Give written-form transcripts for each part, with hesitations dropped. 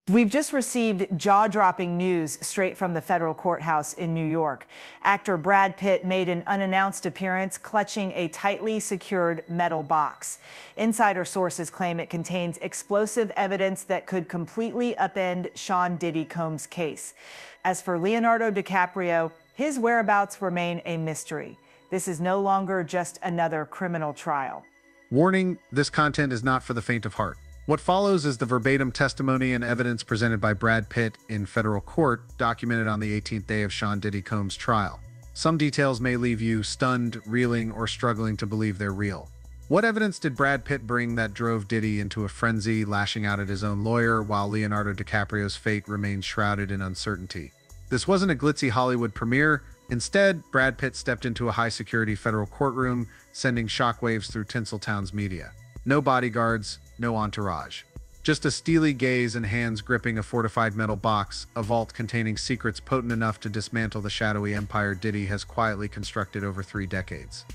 We've just received jaw-dropping news straight from the federal courthouse in New York. Actor Brad Pitt made an unannounced appearance clutching a tightly secured metal box. Insider sources claim it contains explosive evidence that could completely upend Sean Diddy Combs' case. As for Leonardo DiCaprio, his whereabouts remain a mystery. This is no longer just another criminal trial. Warning, this content is not for the faint of heart. What follows is the verbatim testimony and evidence presented by Brad Pitt in federal court, documented on the 18th day of Sean Diddy Combs' trial. Some details may leave you stunned, reeling, or struggling to believe they're real. What evidence did Brad Pitt bring that drove Diddy into a frenzy, lashing out at his own lawyer, while Leonardo DiCaprio's fate remained shrouded in uncertainty? This wasn't a glitzy Hollywood premiere. Instead, Brad Pitt stepped into a high-security federal courtroom, sending shockwaves through Tinseltown's media. No bodyguards, no entourage. Just a steely gaze and hands gripping a fortified metal box, a vault containing secrets potent enough to dismantle the shadowy empire Diddy has quietly constructed over 3 decades.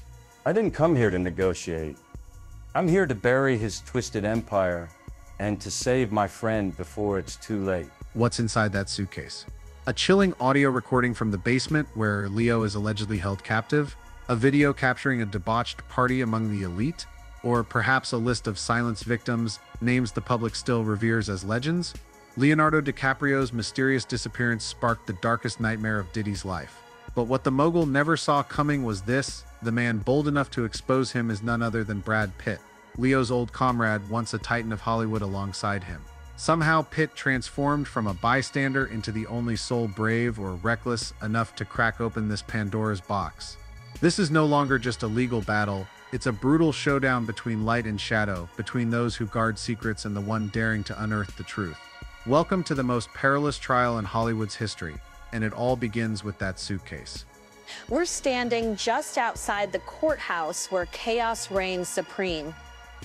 I didn't come here to negotiate. I'm here to bury his twisted empire and to save my friend before it's too late. What's inside that suitcase? A chilling audio recording from the basement where Leo is allegedly held captive? A video capturing a debauched party among the elite? Or perhaps a list of silenced victims, names the public still reveres as legends? Leonardo DiCaprio's mysterious disappearance sparked the darkest nightmare of Diddy's life. But what the mogul never saw coming was this: the man bold enough to expose him is none other than Brad Pitt, Leo's old comrade, once a titan of Hollywood alongside him. Somehow Pitt transformed from a bystander into the only soul brave or reckless enough to crack open this Pandora's box. This is no longer just a legal battle. It's a brutal showdown between light and shadow, between those who guard secrets and the one daring to unearth the truth. Welcome to the most perilous trial in Hollywood's history, and it all begins with that suitcase. We're standing just outside the courthouse where chaos reigns supreme.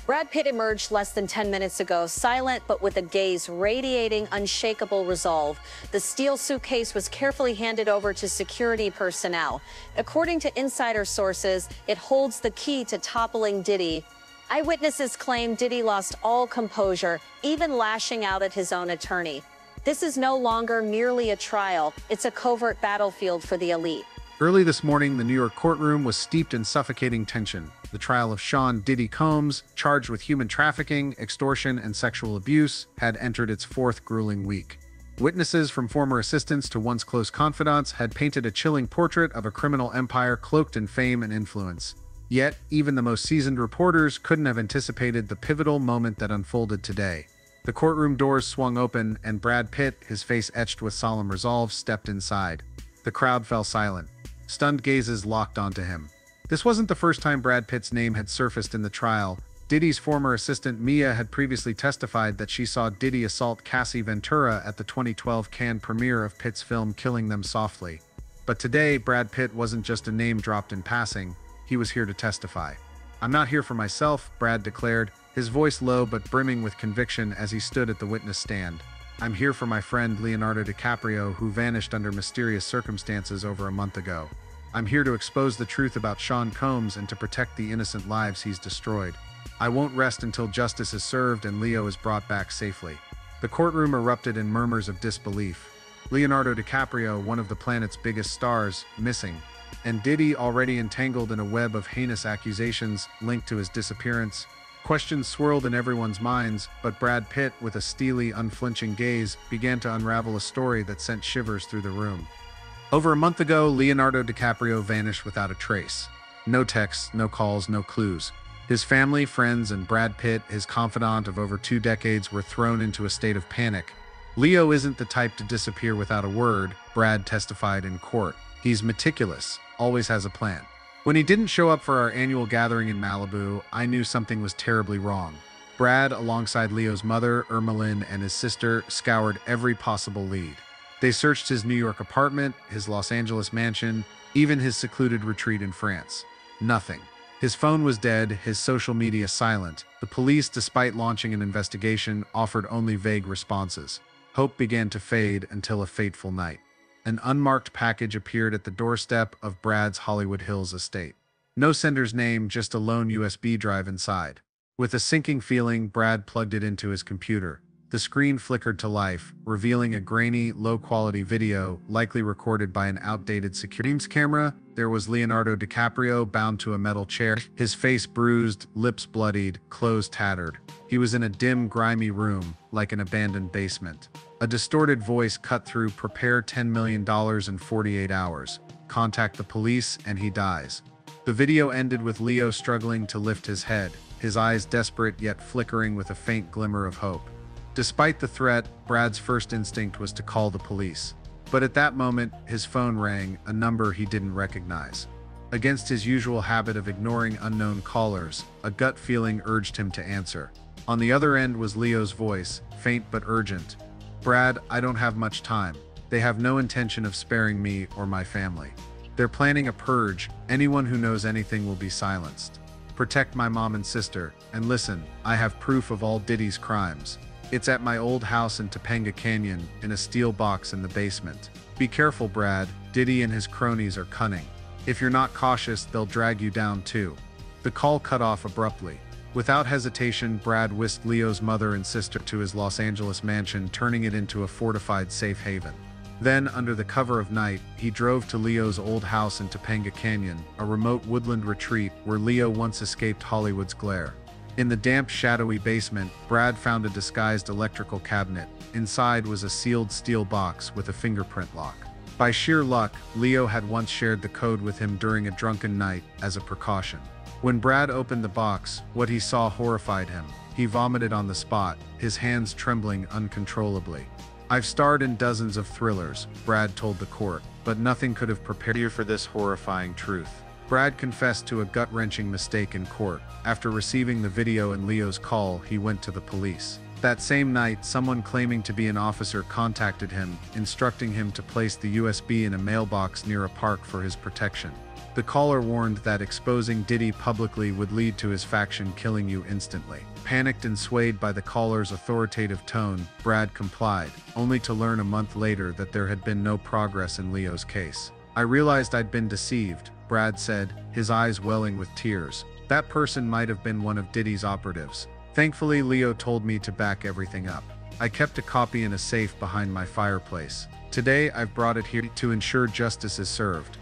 Brad Pitt emerged less than 10 minutes ago, silent but with a gaze radiating unshakable resolve. The steel suitcase was carefully handed over to security personnel. According to insider sources, it holds the key to toppling Diddy. Eyewitnesses claim Diddy lost all composure, even lashing out at his own attorney. This is no longer merely a trial, it's a covert battlefield for the elite. Early this morning, the New York courtroom was steeped in suffocating tension. The trial of Sean Diddy Combs, charged with human trafficking, extortion, and sexual abuse, had entered its 4th grueling week. Witnesses, from former assistants to once close confidants, had painted a chilling portrait of a criminal empire cloaked in fame and influence. Yet, even the most seasoned reporters couldn't have anticipated the pivotal moment that unfolded today. The courtroom doors swung open, and Brad Pitt, his face etched with solemn resolve, stepped inside. The crowd fell silent. Stunned gazes locked onto him. This wasn't the first time Brad Pitt's name had surfaced in the trial. Diddy's former assistant Mia had previously testified that she saw Diddy assault Cassie Ventura at the 2012 Cannes premiere of Pitt's film Killing Them Softly. But today, Brad Pitt wasn't just a name dropped in passing. He was here to testify. "I'm not here for myself," Brad declared, his voice low but brimming with conviction as he stood at the witness stand. "I'm here for my friend Leonardo DiCaprio, who vanished under mysterious circumstances over a month ago. I'm here to expose the truth about Sean Combs and to protect the innocent lives he's destroyed. I won't rest until justice is served and Leo is brought back safely." The courtroom erupted in murmurs of disbelief. Leonardo DiCaprio, one of the planet's biggest stars, missing, and Diddy already entangled in a web of heinous accusations linked to his disappearance. Questions swirled in everyone's minds, but Brad Pitt, with a steely, unflinching gaze, began to unravel a story that sent shivers through the room. Over a month ago, Leonardo DiCaprio vanished without a trace. No texts, no calls, no clues. His family, friends, and Brad Pitt, his confidant of over 2 decades, were thrown into a state of panic. "Leo isn't the type to disappear without a word," Brad testified in court. "He's meticulous, always has a plan. When he didn't show up for our annual gathering in Malibu, I knew something was terribly wrong." Brad, alongside Leo's mother, Ermeline, and his sister, scoured every possible lead. They searched his New York apartment, his Los Angeles mansion, even his secluded retreat in France. Nothing. His phone was dead, his social media silent. The police, despite launching an investigation, offered only vague responses. Hope began to fade until a fateful night. An unmarked package appeared at the doorstep of Brad's Hollywood Hills estate. No sender's name, just a lone USB drive inside. With a sinking feeling, Brad plugged it into his computer. The screen flickered to life, revealing a grainy, low-quality video, likely recorded by an outdated security camera. There was Leonardo DiCaprio bound to a metal chair, his face bruised, lips bloodied, clothes tattered. He was in a dim, grimy room, like an abandoned basement. A distorted voice cut through, "Prepare $10 million in 48 hours. Contact the police and he dies." The video ended with Leo struggling to lift his head, his eyes desperate yet flickering with a faint glimmer of hope. Despite the threat, Brad's first instinct was to call the police. But at that moment, his phone rang, a number he didn't recognize. Against his usual habit of ignoring unknown callers, a gut feeling urged him to answer. On the other end was Leo's voice, faint but urgent. "Brad, I don't have much time. They have no intention of sparing me or my family. They're planning a purge. Anyone who knows anything will be silenced. Protect my mom and sister, and listen, I have proof of all Diddy's crimes. It's at my old house in Topanga Canyon, in a steel box in the basement. Be careful, Brad. Diddy and his cronies are cunning. If you're not cautious, they'll drag you down too." The call cut off abruptly. Without hesitation, Brad whisked Leo's mother and sister to his Los Angeles mansion, turning it into a fortified safe haven. Then, under the cover of night, he drove to Leo's old house in Topanga Canyon, a remote woodland retreat where Leo once escaped Hollywood's glare. In the damp, shadowy basement, Brad found a disguised electrical cabinet. Inside was a sealed steel box with a fingerprint lock. By sheer luck, Leo had once shared the code with him during a drunken night as a precaution. When Brad opened the box, what he saw horrified him. He vomited on the spot, his hands trembling uncontrollably. "I've starred in dozens of thrillers," Brad told the court, "but nothing could have prepared you for this horrifying truth." Brad confessed to a gut-wrenching mistake in court. After receiving the video and Leo's call, he went to the police. That same night, someone claiming to be an officer contacted him, instructing him to place the USB in a mailbox near a park for his protection. The caller warned that exposing Diddy publicly would lead to his faction killing you instantly. Panicked and swayed by the caller's authoritative tone, Brad complied, only to learn a month later that there had been no progress in Leo's case. "I realized I'd been deceived," Brad said, his eyes welling with tears. "That person might have been one of Diddy's operatives. Thankfully, Leo told me to back everything up. I kept a copy in a safe behind my fireplace. Today, I've brought it here to ensure justice is served."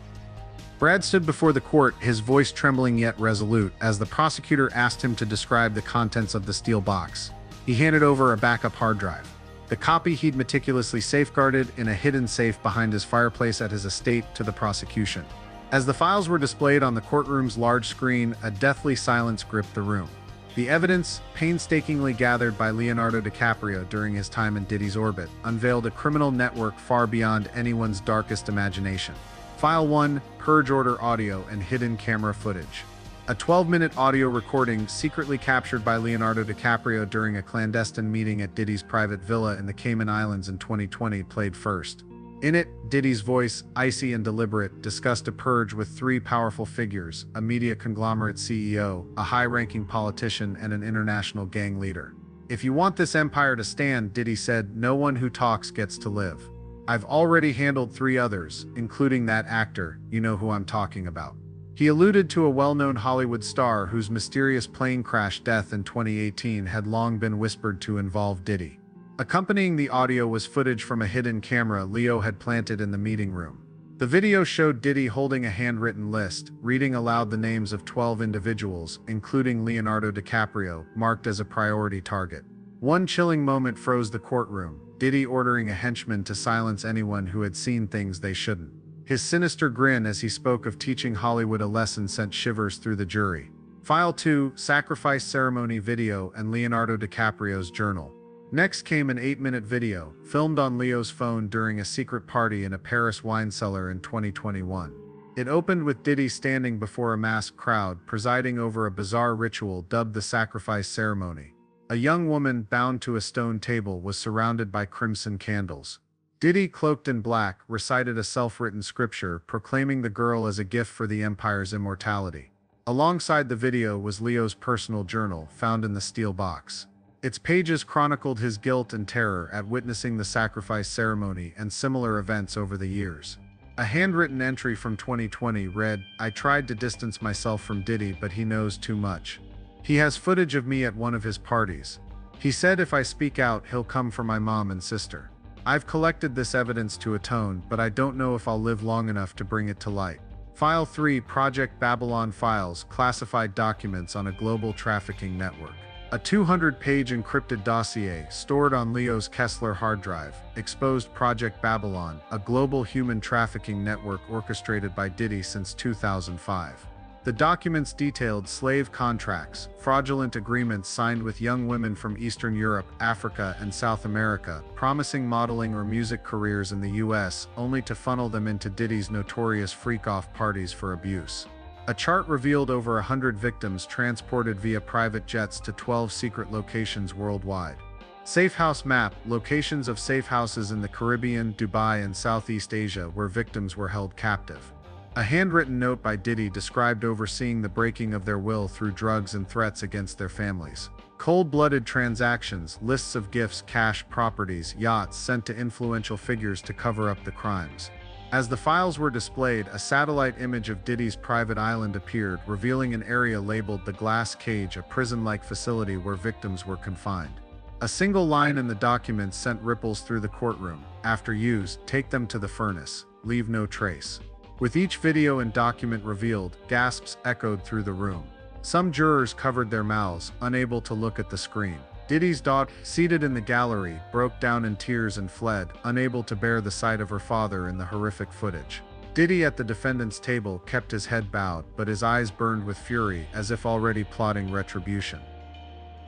Brad stood before the court, his voice trembling yet resolute, as the prosecutor asked him to describe the contents of the steel box. He handed over a backup hard drive. The copy he'd meticulously safeguarded in a hidden safe behind his fireplace at his estate to the prosecution. As the files were displayed on the courtroom's large screen, a deathly silence gripped the room. The evidence, painstakingly gathered by Leonardo DiCaprio during his time in Diddy's orbit, unveiled a criminal network far beyond anyone's darkest imagination. File 1, Purge Order audio and hidden camera footage. A 12-minute audio recording secretly captured by Leonardo DiCaprio during a clandestine meeting at Diddy's private villa in the Cayman Islands in 2020 played first. In it, Diddy's voice, icy and deliberate, discussed a purge with three powerful figures: a media conglomerate CEO, a high-ranking politician, and an international gang leader. "If you want this empire to stand," Diddy said, "no one who talks gets to live. I've already handled 3 others, including that actor, you know who I'm talking about." He alluded to a well-known Hollywood star whose mysterious plane crash death in 2018 had long been whispered to involve Diddy. Accompanying the audio was footage from a hidden camera Leo had planted in the meeting room. The video showed Diddy holding a handwritten list, reading aloud the names of 12 individuals, including Leonardo DiCaprio, marked as a priority target. One chilling moment froze the courtroom, Diddy ordering a henchman to silence anyone who had seen things they shouldn't. His sinister grin as he spoke of teaching Hollywood a lesson sent shivers through the jury. File 2, Sacrifice Ceremony video and Leonardo DiCaprio's journal. Next came an 8-minute video, filmed on Leo's phone during a secret party in a Paris wine cellar in 2021. It opened with Diddy standing before a masked crowd, presiding over a bizarre ritual dubbed the Sacrifice Ceremony. A young woman, bound to a stone table, was surrounded by crimson candles. Diddy, cloaked in black, recited a self-written scripture, proclaiming the girl as a gift for the empire's immortality. Alongside the video was Leo's personal journal, found in the steel box. Its pages chronicled his guilt and terror at witnessing the sacrifice ceremony and similar events over the years. A handwritten entry from 2020 read, "I tried to distance myself from Diddy, but he knows too much. He has footage of me at one of his parties. He said if I speak out, he'll come for my mom and sister. I've collected this evidence to atone, but I don't know if I'll live long enough to bring it to light. File 3 Project Babylon Files Classified Documents on a Global Trafficking Network. A 200-page encrypted dossier stored on Leo's Kessler hard drive exposed Project Babylon, a global human trafficking network orchestrated by Diddy since 2005. The documents detailed slave contracts, fraudulent agreements signed with young women from Eastern Europe, Africa, and South America, promising modeling or music careers in the US, only to funnel them into Diddy's notorious freak-off parties for abuse. A chart revealed over 100 victims transported via private jets to 12 secret locations worldwide. Safe House Map, locations of safe houses in the Caribbean, Dubai, and Southeast Asia where victims were held captive. A handwritten note by Diddy described overseeing the breaking of their will through drugs and threats against their families. Cold-blooded transactions, lists of gifts, cash, properties, yachts sent to influential figures to cover up the crimes. As the files were displayed, a satellite image of Diddy's private island appeared, revealing an area labeled the Glass Cage, a prison-like facility where victims were confined. A single line in the documents sent ripples through the courtroom. After used, take them to the furnace. Leave no trace. With each video and document revealed, gasps echoed through the room. Some jurors covered their mouths, unable to look at the screen. Diddy's daughter, seated in the gallery, broke down in tears and fled, unable to bear the sight of her father in the horrific footage. Diddy at the defendant's table kept his head bowed, but his eyes burned with fury, as if already plotting retribution.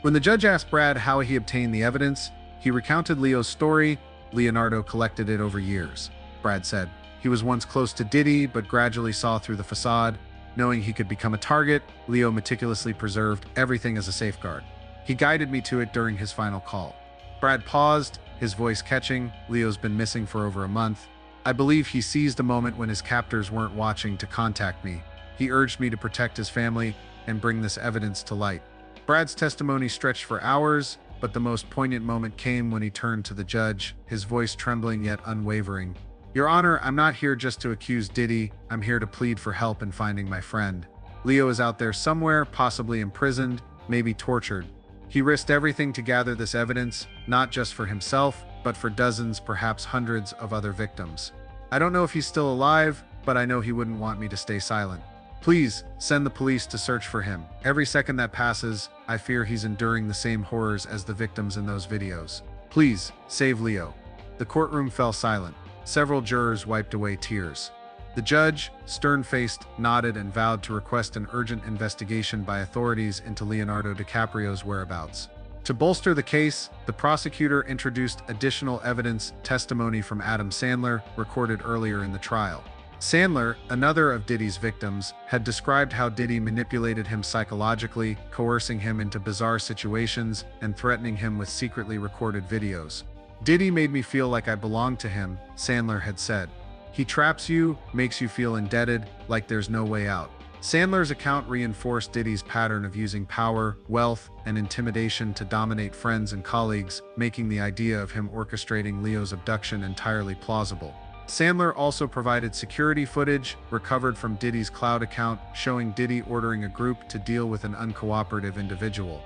When the judge asked Brad how he obtained the evidence, he recounted Leo's story. Leonardo collected it over years. Brad said, he was once close to Diddy, but gradually saw through the facade. Knowing he could become a target, Leo meticulously preserved everything as a safeguard. He guided me to it during his final call. Brad paused, his voice catching. Leo's been missing for over a month. I believe he seized a moment when his captors weren't watching to contact me. He urged me to protect his family and bring this evidence to light. Brad's testimony stretched for hours, but the most poignant moment came when he turned to the judge, his voice trembling yet unwavering. Your Honor, I'm not here just to accuse Diddy. I'm here to plead for help in finding my friend. Leo is out there somewhere, possibly imprisoned, maybe tortured. He risked everything to gather this evidence, not just for himself, but for dozens, perhaps hundreds of other victims. I don't know if he's still alive, but I know he wouldn't want me to stay silent. Please, send the police to search for him. Every second that passes, I fear he's enduring the same horrors as the victims in those videos. Please, save Leo. The courtroom fell silent. Several jurors wiped away tears. The judge, stern-faced, nodded and vowed to request an urgent investigation by authorities into Leonardo DiCaprio's whereabouts. To bolster the case, the prosecutor introduced additional evidence, testimony from Adam Sandler, recorded earlier in the trial. Sandler, another of Diddy's victims, had described how Diddy manipulated him psychologically, coercing him into bizarre situations and threatening him with secretly recorded videos. Diddy made me feel like I belonged to him, Sandler had said. He traps you, makes you feel indebted, like there's no way out. Sandler's account reinforced Diddy's pattern of using power, wealth, and intimidation to dominate friends and colleagues, making the idea of him orchestrating Leo's abduction entirely plausible. Sandler also provided security footage, recovered from Diddy's cloud account, showing Diddy ordering a group to deal with an uncooperative individual.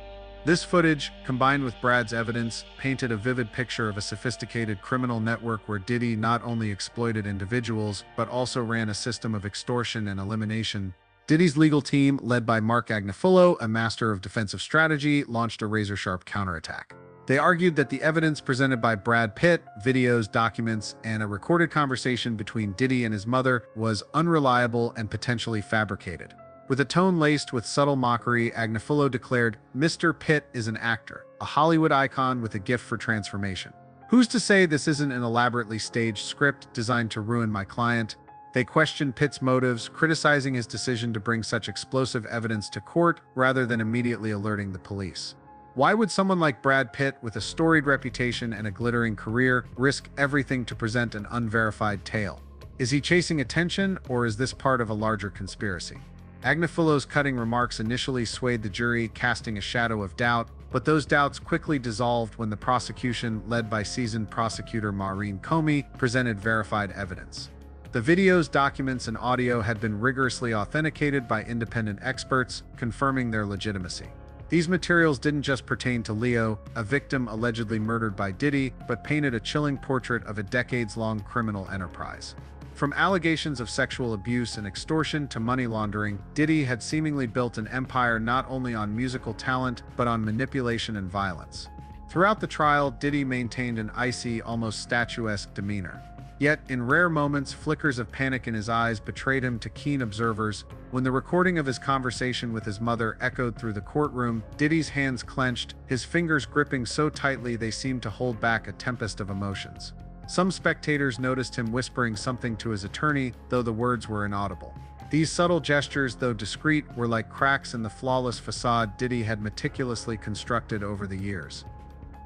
This footage, combined with Brad's evidence, painted a vivid picture of a sophisticated criminal network where Diddy not only exploited individuals, but also ran a system of extortion and elimination. Diddy's legal team, led by Mark Agnifilo, a master of defensive strategy, launched a razor-sharp counterattack. They argued that the evidence presented by Brad Pitt, videos, documents, and a recorded conversation between Diddy and his mother was unreliable and potentially fabricated. With a tone laced with subtle mockery, Agnifilo declared, Mr. Pitt is an actor, a Hollywood icon with a gift for transformation. Who's to say this isn't an elaborately staged script designed to ruin my client? They questioned Pitt's motives, criticizing his decision to bring such explosive evidence to court rather than immediately alerting the police. Why would someone like Brad Pitt, with a storied reputation and a glittering career, risk everything to present an unverified tale? Is he chasing attention, or is this part of a larger conspiracy? Agnifilo's cutting remarks initially swayed the jury, casting a shadow of doubt, but those doubts quickly dissolved when the prosecution, led by seasoned prosecutor Maureen Comey, presented verified evidence. The videos, documents, and audio had been rigorously authenticated by independent experts, confirming their legitimacy. These materials didn't just pertain to Leo, a victim allegedly murdered by Diddy, but painted a chilling portrait of a decades-long criminal enterprise. From allegations of sexual abuse and extortion to money laundering, Diddy had seemingly built an empire not only on musical talent, but on manipulation and violence. Throughout the trial, Diddy maintained an icy, almost statuesque demeanor. Yet, in rare moments, flickers of panic in his eyes betrayed him to keen observers. When the recording of his conversation with his mother echoed through the courtroom, Diddy's hands clenched, his fingers gripping so tightly they seemed to hold back a tempest of emotions. Some spectators noticed him whispering something to his attorney, though the words were inaudible. These subtle gestures, though discreet, were like cracks in the flawless facade Diddy had meticulously constructed over the years.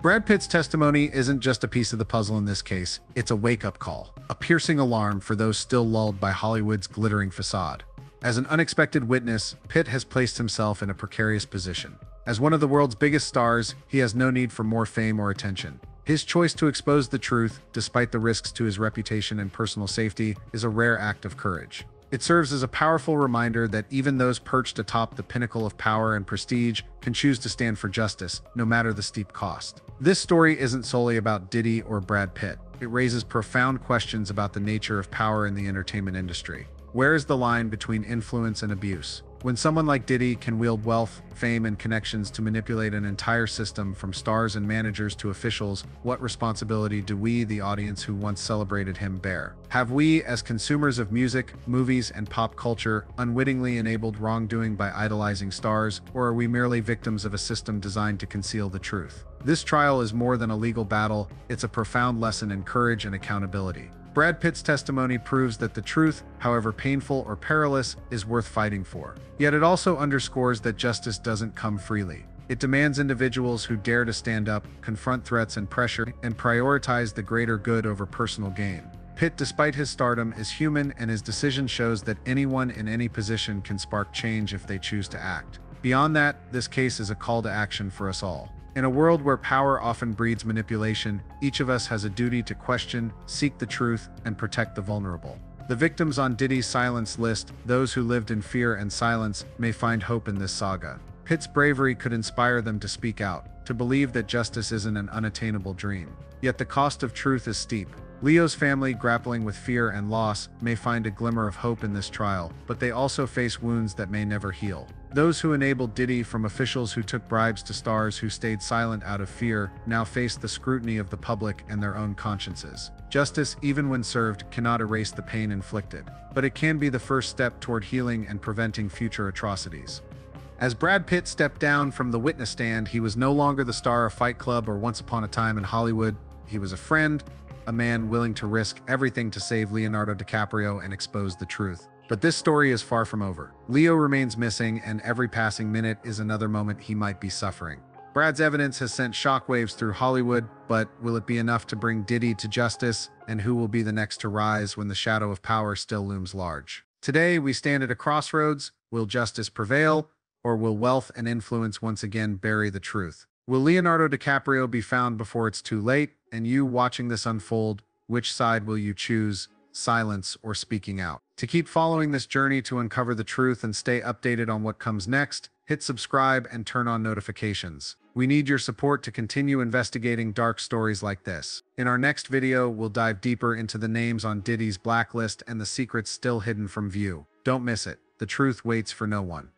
Brad Pitt's testimony isn't just a piece of the puzzle in this case, it's a wake-up call, a piercing alarm for those still lulled by Hollywood's glittering facade. As an unexpected witness, Pitt has placed himself in a precarious position. As one of the world's biggest stars, he has no need for more fame or attention. His choice to expose the truth, despite the risks to his reputation and personal safety, is a rare act of courage. It serves as a powerful reminder that even those perched atop the pinnacle of power and prestige can choose to stand for justice, no matter the steep cost. This story isn't solely about Diddy or Brad Pitt. It raises profound questions about the nature of power in the entertainment industry. Where is the line between influence and abuse? When someone like Diddy can wield wealth, fame, and connections to manipulate an entire system from stars and managers to officials, what responsibility do we, the audience who once celebrated him, bear? Have we, as consumers of music, movies, and pop culture, unwittingly enabled wrongdoing by idolizing stars, or are we merely victims of a system designed to conceal the truth? This trial is more than a legal battle, it's a profound lesson in courage and accountability. Brad Pitt's testimony proves that the truth, however painful or perilous, is worth fighting for. Yet it also underscores that justice doesn't come freely. It demands individuals who dare to stand up, confront threats and pressure, and prioritize the greater good over personal gain. Pitt, despite his stardom, is human, and his decision shows that anyone in any position can spark change if they choose to act. Beyond that, this case is a call to action for us all. In a world where power often breeds manipulation, each of us has a duty to question, seek the truth, and protect the vulnerable. The victims on Diddy's silence list, those who lived in fear and silence, may find hope in this saga. Pitt's bravery could inspire them to speak out, to believe that justice isn't an unattainable dream. Yet the cost of truth is steep. Leo's family, grappling with fear and loss, may find a glimmer of hope in this trial, but they also face wounds that may never heal. Those who enabled Diddy, from officials who took bribes to stars who stayed silent out of fear, now face the scrutiny of the public and their own consciences. Justice, even when served, cannot erase the pain inflicted, but it can be the first step toward healing and preventing future atrocities. As Brad Pitt stepped down from the witness stand, he was no longer the star of Fight Club or Once Upon a Time in Hollywood. He was a friend, a man willing to risk everything to save Leonardo DiCaprio and expose the truth. But this story is far from over. Leo remains missing, and every passing minute is another moment he might be suffering. Brad's evidence has sent shockwaves through Hollywood, but will it be enough to bring Diddy to justice? And who will be the next to rise when the shadow of power still looms large? Today, we stand at a crossroads. Will justice prevail, or will wealth and influence once again bury the truth? Will Leonardo DiCaprio be found before it's too late? And you, watching this unfold, which side will you choose? Silence or speaking out? To keep following this journey to uncover the truth and stay updated on what comes next, hit subscribe and turn on notifications. We need your support to continue investigating dark stories like this. In our next video, we'll dive deeper into the names on Diddy's blacklist and the secrets still hidden from view. Don't miss it. The truth waits for no one.